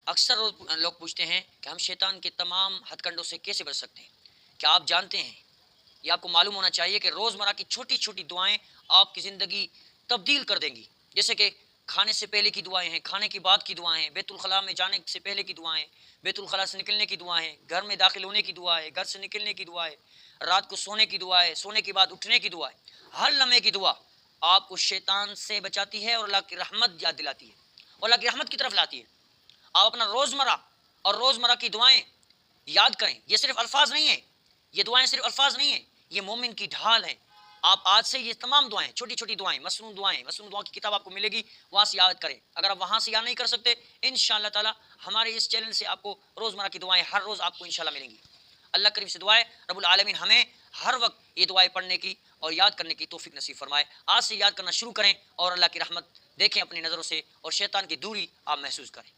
अक्सर लोग पूछते हैं कि हम शैतान के तमाम हथकंडों से कैसे बच सकते हैं। क्या आप जानते हैं, ये आपको मालूम होना चाहिए कि रोज़मर्रा की छोटी-छोटी दुआएँ आपकी ज़िंदगी तब्दील कर देंगी। जैसे कि खाने से पहले की दुआएँ हैं, खाने के बाद की दुआएँ हैं, बैतुल ख़ला में जाने से पहले की दुआएँ, बैतुल ख़ला से निकलने की दुआएँ, घर में दाखिल होने की दुआ है, घर से निकलने की दुआ है, रात को सोने की दुआ है, सोने के बाद उठने की दुआ है। हर लम्हे की दुआ आपको शैतान से बचाती है और अल्लाह की रहमत याद दिलाती है और अल्लाह की रहमत की तरफ लाती है। आप अपना रोज़मर्रा और रोज़मर्रा की दुआएँ याद करें। ये सिर्फ़ अल्फ़ाज़ नहीं है, ये दुआएँ सिर्फ़ अल्फ़ाज़ नहीं है, ये मोमिन की ढाल है। आप आज से ये तमाम दुआएँ, छोटी-छोटी दुआएँ, मसनून दुआ की किताब आपको मिलेगी, वहाँ से याद करें। अगर आप वहाँ से याद नहीं कर सकते, इंशाअल्लाह ताला हमारे इस चैनल से आपको रोज़मर्रा की दुआएँ हर रोज़ आपको इंशाअल्लाह मिलेंगी। अल्लाह करीम से दुआ है रब्बुल आलमीन हमें हर वक़्त ये दुआएँ पढ़ने की और याद करने की तौफ़ीक नसीब फ़रमाए। आज से याद करना शुरू करें और अल्लाह की रहमत देखें अपनी नज़रों से और शैतान की दूरी आप महसूस करें।